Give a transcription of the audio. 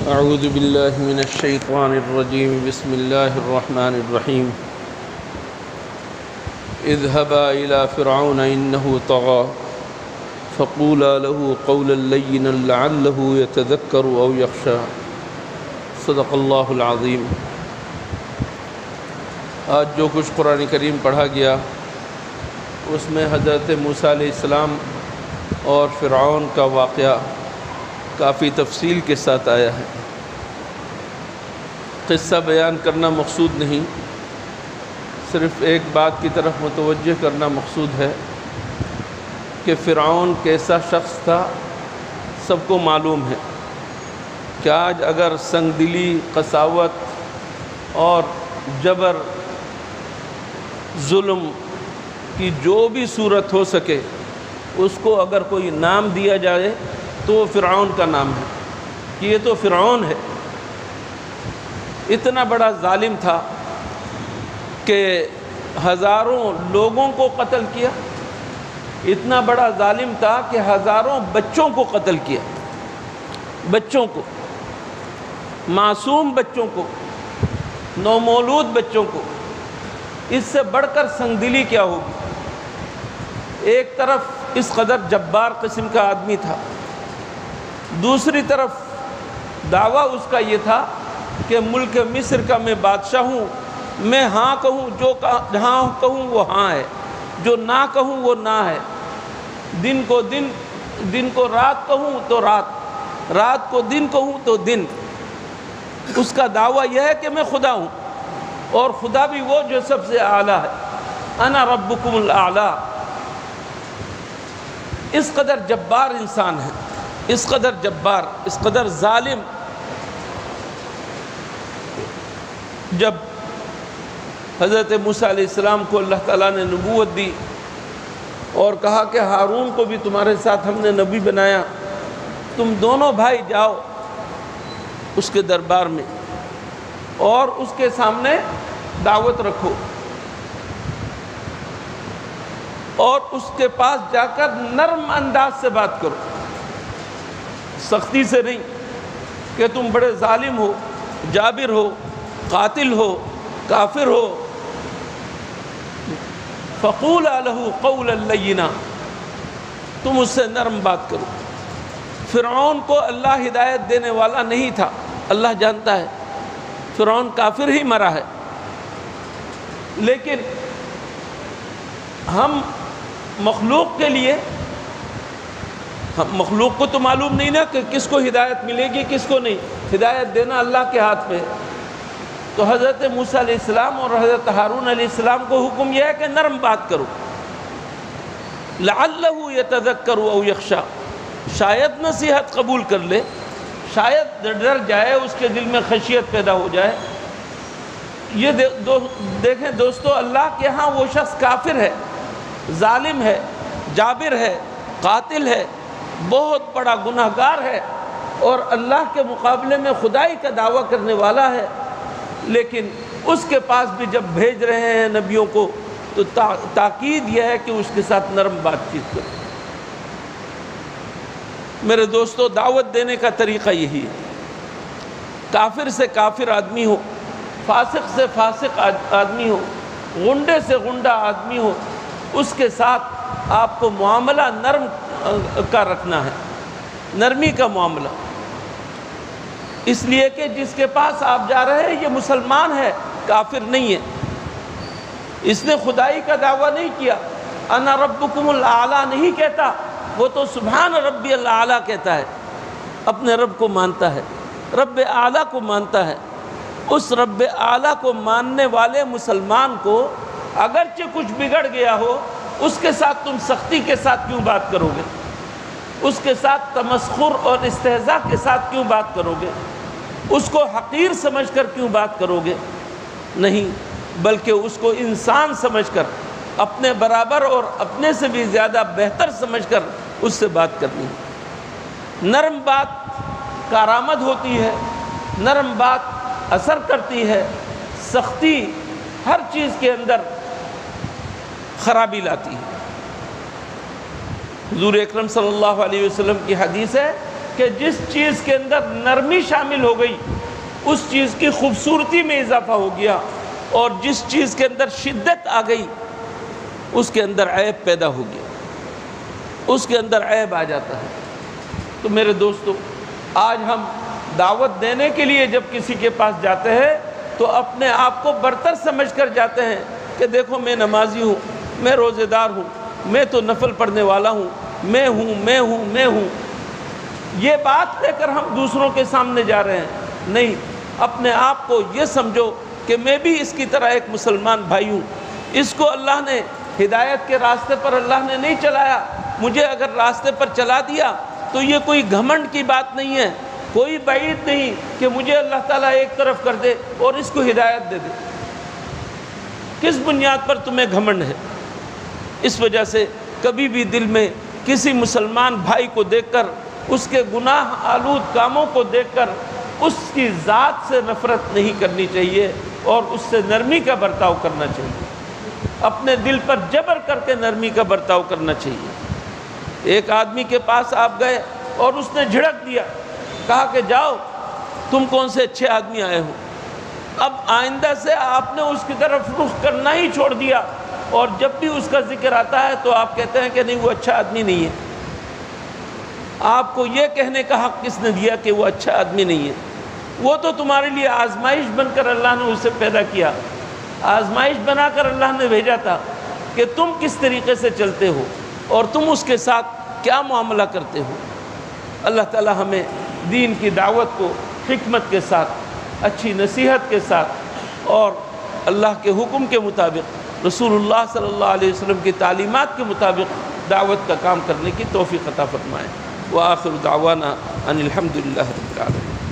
اعوذ باللہ من الشیطان الرجیم بسم اللہ الرحمن الرحیم اذهبا الى فرعون انه طغى فقولا له قولا لینا لعله يتذکر او یخشی صدق اللہ العظیم۔ آج جو کچھ قرآن کریم پڑھا گیا اس میں حضرت موسیٰ علیہ السلام اور فرعون کا واقعہ کافی تفصیل کے ساتھ آیا ہے۔ قصہ بیان کرنا مقصود نہیں، صرف ایک بات کی طرف متوجہ کرنا مقصود ہے کہ فرعون کیسا شخص تھا سب کو معلوم ہے کہ آج اگر سنگ دلی، قساوت اور جبر، ظلم کی جو بھی صورت ہو سکے اس کو اگر کوئی نام دیا جائے تو وہ فرعون کا نام ہے کہ یہ تو فرعون ہے۔ اتنا بڑا ظالم تھا کہ ہزاروں لوگوں کو قتل کیا، اتنا بڑا ظالم تھا کہ ہزاروں بچوں کو قتل کیا، بچوں کو، معصوم بچوں کو، نومولود بچوں کو۔ اس سے بڑھ کر سنگدلی کیا ہوگی؟ ایک طرف اس قدر جبار قسم کا آدمی تھا، دوسری طرف دعویٰ اس کا یہ تھا کہ ملک مصر کا میں بادشاہ ہوں، میں ہاں کہوں، جو جہاں کہوں وہ ہاں ہے، جو نہ کہوں وہ نہ ہے، دن کو دن، دن کو رات کہوں تو رات، رات کو دن کہوں تو دن۔ اس کا دعویٰ یہ ہے کہ میں خدا ہوں، اور خدا بھی وہ جو سب سے اعلیٰ ہے، انا ربکم الاعلیٰ۔ اس قدر جبار انسان ہے، اس قدر جبار، اس قدر ظالم۔ جب حضرت موسیٰ علیہ السلام کو اللہ تعالیٰ نے نبوت دی اور کہا کہ ہارون کو بھی تمہارے ساتھ ہم نے نبی بنایا، تم دونوں بھائی جاؤ اس کے دربار میں اور اس کے سامنے دعوت رکھو، اور اس کے پاس جا کر نرم انداز سے بات کرو، سختی سے نہیں کہ تم بڑے ظالم ہو، جابر ہو، قاتل ہو، کافر ہو۔ فقولا له قولا لینا، تم اس سے نرم بات کرو۔ فرعون کو اللہ ہدایت دینے والا نہیں تھا، اللہ جانتا ہے، فرعون کافر ہی مرا ہے، لیکن ہم مخلوق کے لیے، ہم مخلوق کو تو معلوم نہیں نا کہ کس کو ہدایت ملے گی کس کو نہیں، ہدایت دینا اللہ کے ہاتھ میں ہے۔ تو حضرت موسیٰ علیہ السلام اور حضرت ہارون علیہ السلام کو حکم یہ ہے کہ نرم بات کرو، لعلہ یتذکر او یخشی، شاید نصیحت قبول کر لے، شاید ڈر جائے، اس کے دل میں خشیت پیدا ہو جائے۔ یہ دیکھیں دوستو، اللہ کے ہاں وہ شخص کافر ہے، ظالم ہے، جابر ہے، قاتل ہے، بہت بڑا گناہگار ہے، اور اللہ کے مقابلے میں خدائی کا دعویٰ کرنے والا ہے، لیکن اس کے پاس بھی جب بھیج رہے ہیں نبیوں کو تو تاکید یہ ہے کہ اس کے ساتھ نرم بات چیت کرو۔ میرے دوستو، دعوت دینے کا طریقہ یہی ہے، کافر سے کافر آدمی ہو، فاسق سے فاسق آدمی ہو، غنڈے سے غنڈا آدمی ہو، اس کے ساتھ آپ کو معاملہ نرم کا رکھنا ہے، نرمی کا معاملہ، اس لیے کہ جس کے پاس آپ جا رہے ہیں یہ مسلمان ہے، کافر نہیں ہے، اس نے خدائی کا دعویٰ نہیں کیا، انا ربکم الاعلیٰ نہیں کہتا، وہ تو سبحان ربی الاعلیٰ کہتا ہے، اپنے رب کو مانتا ہے، رب اعلیٰ کو مانتا ہے۔ اس رب اعلیٰ کو ماننے والے مسلمان کو اگرچہ کچھ بگڑ گیا ہو، اس کے ساتھ تم سختی کے ساتھ کیوں بات کرو گے؟ اس کے ساتھ تمسخر اور استہزاء کے ساتھ کیوں بات کرو گے؟ اس کو حقیر سمجھ کر کیوں بات کرو گے؟ نہیں، بلکہ اس کو انسان سمجھ کر، اپنے برابر اور اپنے سے بھی زیادہ بہتر سمجھ کر اس سے بات کرنی ہے۔ نرم بات کارآمد ہوتی ہے، نرم بات اثر کرتی ہے، سختی ہر چیز کے اندر خرابی لاتی ہے۔ حضور اکرم صلی اللہ علیہ وسلم کی حدیث ہے کہ جس چیز کے اندر نرمی شامل ہو گئی اس چیز کی خوبصورتی میں اضافہ ہو گیا، اور جس چیز کے اندر شدت آ گئی اس کے اندر عیب پیدا ہو گیا، اس کے اندر عیب آ جاتا ہے۔ تو میرے دوستو، آج ہم دعوت دینے کے لیے جب کسی کے پاس جاتے ہیں تو اپنے آپ کو برتر سمجھ کر جاتے ہیں کہ دیکھو میں نمازی ہوں، میں روزے دار ہوں، میں تو نفل پڑھنے والا ہوں، میں ہوں۔ یہ بات لے کر ہم دوسروں کے سامنے جا رہے ہیں، نہیں، اپنے آپ کو یہ سمجھو کہ میں بھی اس کی طرح ایک مسلمان بھائی ہوں، اس کو اللہ نے ہدایت کے راستے پر اللہ نے نہیں چلایا، مجھے اگر راستے پر چلا دیا تو یہ کوئی گھمنڈ کی بات نہیں ہے، کوئی بعید نہیں کہ مجھے اللہ تعالیٰ ایک طرف کر دے اور اس کو ہدایت دے دے۔ کس بنیاد پر تمہیں گھمنڈ ہے؟ اس وجہ سے کبھی بھی دل میں کسی مسلمان بھائی کو دیکھ کر، اس کے گناہ آلود کاموں کو دیکھ کر اس کی ذات سے نفرت نہیں کرنی چاہیے اور اس سے نرمی کا برتاؤ کرنا چاہیے، اپنے دل پر جبر کر کے نرمی کا برتاؤ کرنا چاہیے۔ ایک آدمی کے پاس آپ گئے اور اس نے جھڑک دیا، کہا کہ جاؤ، تم کون سے اچھے آدمی آئے ہو۔ اب آئندہ سے آپ نے اس کی طرف رخ کرنا ہی چھوڑ دیا، اور جب بھی اس کا ذکر آتا ہے تو آپ کہتے ہیں کہ نہیں، وہ اچھا آدمی نہیں ہے۔ آپ کو یہ کہنے کا حق کس نے دیا کہ وہ اچھا آدمی نہیں ہے؟ وہ تو تمہارے لیے آزمائش بن کر اللہ نے اسے پیدا کیا، آزمائش بنا کر اللہ نے بھیجا تھا کہ تم کس طریقے سے چلتے ہو اور تم اس کے ساتھ کیا معاملہ کرتے ہو۔ اللہ تعالی ہمیں دین کی دعوت کو حکمت کے ساتھ، اچھی نصیحت کے ساتھ اور اللہ کے حکم کے مطابق، رسول اللہ صلی اللہ علیہ وسلم کی تعلیمات کے مطابق دعوت کا کام کرنے کی توفیق عطا فرمائے۔ وآخر دعوانا ان الحمد للہ رب العالمین۔